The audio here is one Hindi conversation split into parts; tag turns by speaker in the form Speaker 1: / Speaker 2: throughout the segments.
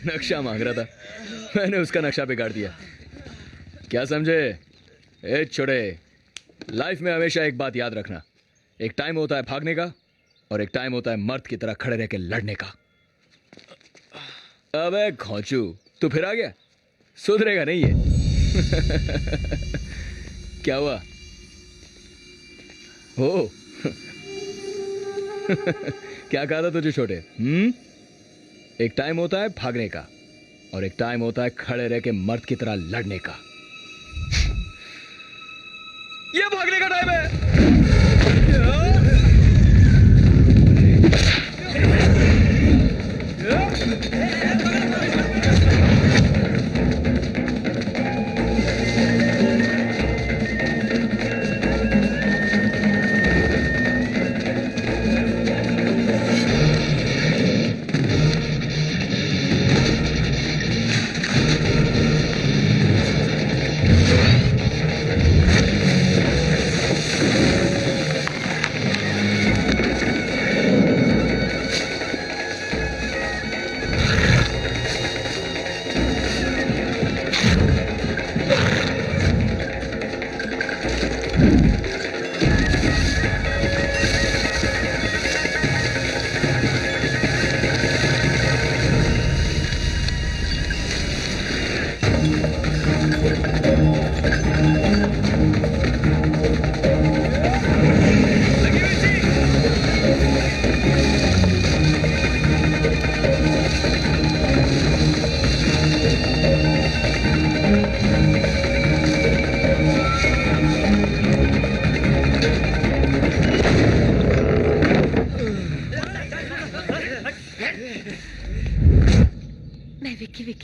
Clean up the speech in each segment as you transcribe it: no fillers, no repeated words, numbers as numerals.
Speaker 1: नक्शा मांग रहा था, मैंने उसका नक्शा बिगाड़ दिया। क्या समझे? ए छोड़े, लाइफ में हमेशा एक बात याद रखना, एक टाइम होता है भागने का और एक टाइम होता है मर्द की तरह खड़े रह के लड़ने का। अबे घोंचू, तू फिर आ गया? सुधरेगा नहीं ये। क्या हुआ? हो क्या कहा था तुझे छोटे? एक टाइम होता है भागने का और एक टाइम होता है खड़े रह के मर्द की तरह लड़ने का। ये भागने का टाइम है।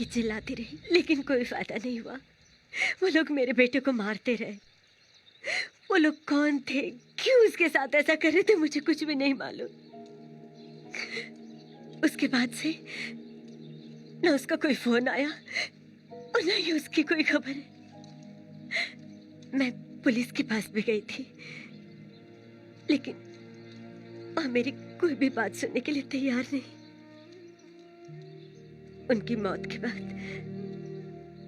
Speaker 2: चिल्लाती रही लेकिन कोई फायदा नहीं हुआ। वो लोग मेरे बेटे को मारते रहे। वो लोग कौन थे, क्यों उसके साथ ऐसा कर रहे थे, मुझे कुछ भी नहीं मालूम। उसके बाद से ना उसका कोई फोन आया और ना ही उसकी कोई खबर है। मैं पुलिस के पास भी गई थी लेकिन वहां मेरी कोई भी बात सुनने के लिए तैयार नहीं। उनकी मौत के बाद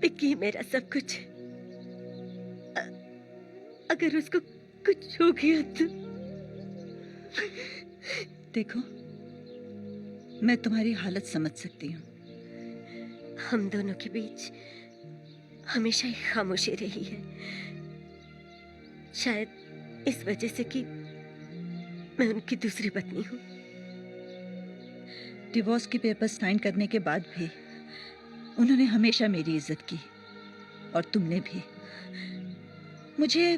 Speaker 2: विक्की मेरा सब कुछ। अगर उसको कुछ हो गया तो।
Speaker 3: देखो, मैं तुम्हारी हालत समझ सकती हूँ।
Speaker 2: हम दोनों के बीच हमेशा ही खामोशी रही है, शायद इस वजह से कि मैं उनकी दूसरी पत्नी हूँ।
Speaker 3: डिवोर्स के पेपर साइन करने के बाद भी उन्होंने हमेशा मेरी इज्जत की और तुमने भी। मुझे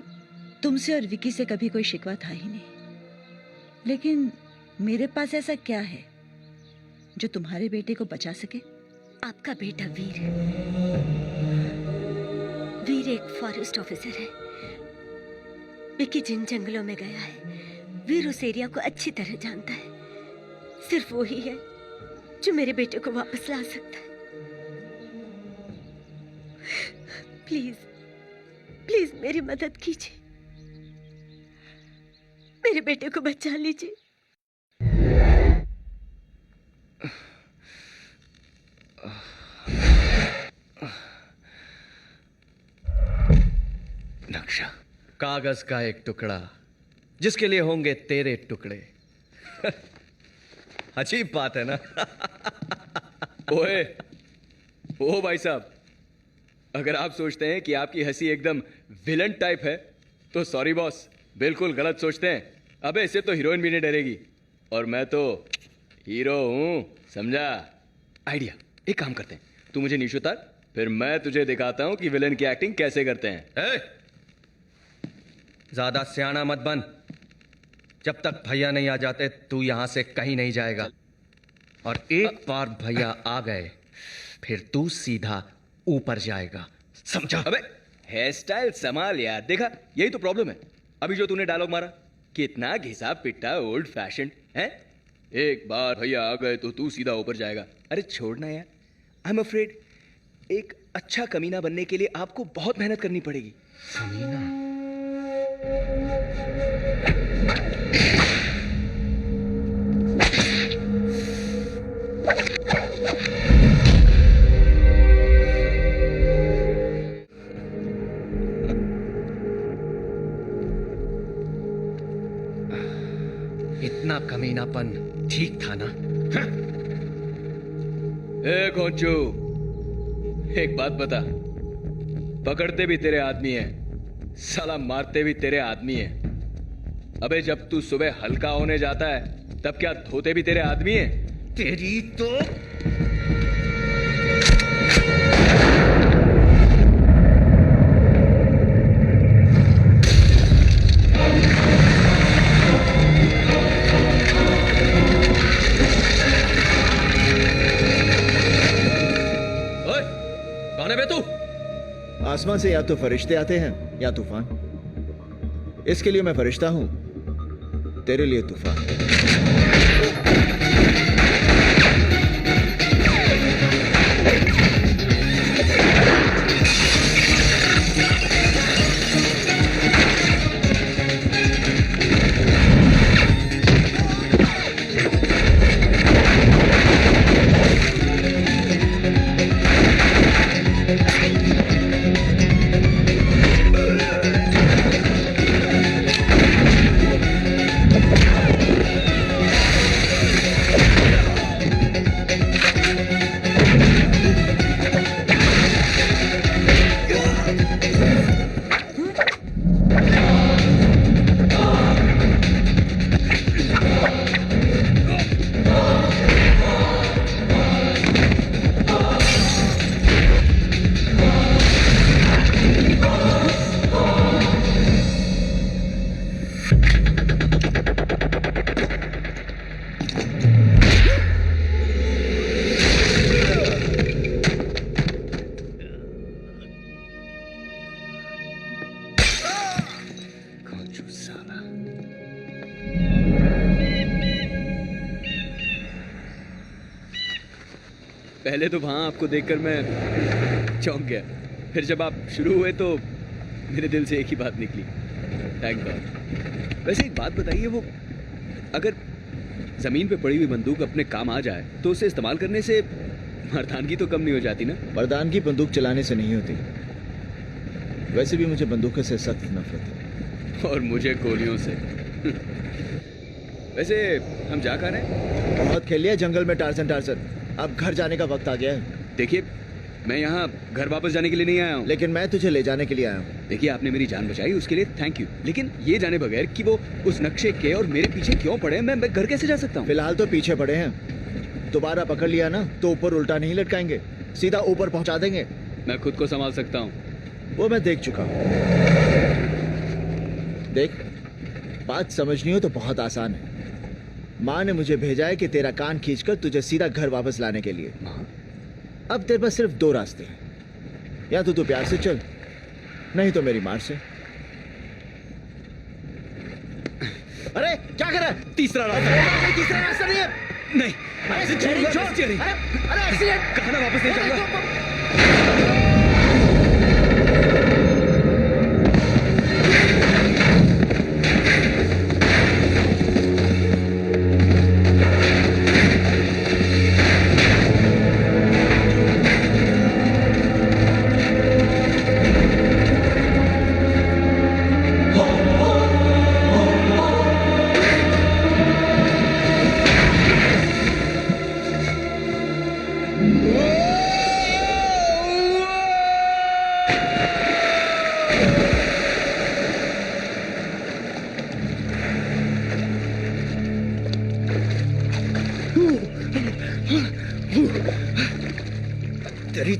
Speaker 3: तुमसे और विकी से कभी कोई शिकवा था ही नहीं, लेकिन मेरे पास ऐसा क्या है जो तुम्हारे बेटे को बचा सके?
Speaker 2: आपका बेटा वीर। वीर एक फॉरेस्ट ऑफिसर है। विकी जिन जंगलों में गया है, वीर उस एरिया को अच्छी तरह जानता है। सिर्फ वो ही है जो मेरे बेटे को वापस ला सकता है। प्लीज प्लीज मेरी मदद कीजिए, मेरे बेटे को बचा लीजिए।
Speaker 1: नक्शा, कागज का एक टुकड़ा जिसके लिए होंगे तेरे टुकड़े। अजीब बात है ना। ओए, ओ भाई साहब, अगर आप सोचते हैं कि आपकी हंसी एकदम विलन टाइप है तो सॉरी बॉस, बिल्कुल गलत सोचते हैं। अबे इससे तो हीरोइन भी नहीं डरेगी और मैं तो हीरो हूं, समझा? आइडिया, एक काम करते हैं, तू मुझे नीचे उतार, फिर मैं तुझे दिखाता हूं कि विलन की एक्टिंग कैसे करते हैं।
Speaker 4: ज्यादा सियाना मत बन। जब तक भैया नहीं आ जाते तू यहां से कहीं नहीं जाएगा, और एक बार भैया आ गए फिर तू सीधा ऊपर जाएगा, समझा?
Speaker 1: अबे हेयर स्टाइल संभाल यार। देखा, यही तो प्रॉब्लम है। अभी जो तूने डायलॉग मारा, कितना घिसा पिट्टा ओल्ड फैशन है। एक बार भैया आ गए तो तू सीधा ऊपर जाएगा। अरे छोड़ना यार, आई एम अफ्रेड एक अच्छा कमीना बनने के लिए आपको बहुत मेहनत करनी पड़ेगी।
Speaker 4: कमीना? कमीनापन ठीक था ना?
Speaker 1: ए खोंचू, एक बात बता, पकड़ते भी तेरे आदमी है, साला मारते भी तेरे आदमी है। अबे जब तू सुबह हल्का होने जाता है तब क्या धोते भी तेरे आदमी है?
Speaker 4: तेरी तो
Speaker 1: ओए, कौन है बे तू?
Speaker 5: आसमान से या तो फरिश्ते आते हैं या तूफान। इसके लिए मैं फरिश्ता हूं, तेरे लिए तूफान।
Speaker 1: खोंचू साला। पहले तो वहां आपको देखकर मैं चौंक गया, फिर जब आप शुरू हुए तो मेरे दिल से एक ही बात निकली, थैंक गॉड। वैसे एक बात बताइए, वो अगर जमीन पे पड़ी हुई बंदूक अपने काम आ जाए तो उसे इस्तेमाल करने से मर्दानगी तो कम नहीं हो जाती ना?
Speaker 5: मर्दानगी बंदूक चलाने से नहीं होती। वैसे भी मुझे बंदूकों से सख्त नफरत है।
Speaker 1: और मुझे गोलियों से। वैसे हम जा कहाँ रहे हैं?
Speaker 5: बहुत खेल लिया जंगल में टार्जन टार्जन, अब घर जाने का वक्त आ गया है।
Speaker 1: देखिए, मैं यहाँ घर वापस जाने के लिए नहीं आया हूँ।
Speaker 5: लेकिन मैं तुझे ले जाने के लिए आया हूँ।
Speaker 1: देखिए, आपने मेरी जान बचाई, उसके लिए थैंक यू, लेकिन ये जाने बगैर कि वो उस नक्शे के और मेरे पीछे क्यों पड़े हैं, मैं घर कैसे जा सकता हूँ?
Speaker 5: फिलहाल तो पीछे पड़े हैं, दोबारा पकड़ लिया ना तो ऊपर उल्टा नहीं लटकाएंगे, सीधा ऊपर पहुंचा देंगे।
Speaker 1: मैं खुद को संभाल सकता हूँ।
Speaker 5: वो मैं देख चुका हूँ। देख, बात समझनी हो तो बहुत आसान है। माँ ने मुझे भेजा है कि तेरा कान खींचकर तुझे सीधा घर वापस लाने के लिए। अब तेरे पास सिर्फ दो रास्ते हैं, या तो तू प्यार से चल, नहीं तो मेरी मार से। अरे क्या कर रहा है?
Speaker 1: तीसरा रास्ता।
Speaker 5: तीसरा रास्ता नहीं है।
Speaker 1: नहीं,
Speaker 5: अरे
Speaker 1: छोड़ूंगा,
Speaker 5: छोड़।
Speaker 1: स्टीयरिंग।
Speaker 5: अरे एक्सीडेंट।
Speaker 1: कहाँ ना वापस नहीं जाऊंगा।
Speaker 5: तेरी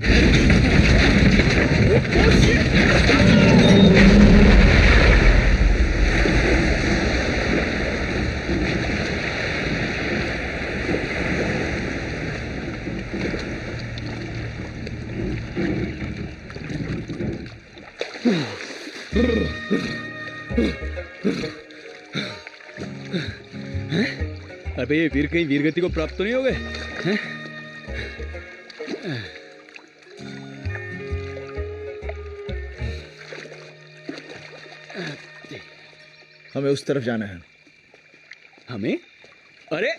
Speaker 1: अबे ये वीर कहीं वीरगति को प्राप्त तो नहीं हो गए हैं?
Speaker 5: हमें उस तरफ जाना है।
Speaker 1: हमें? अरे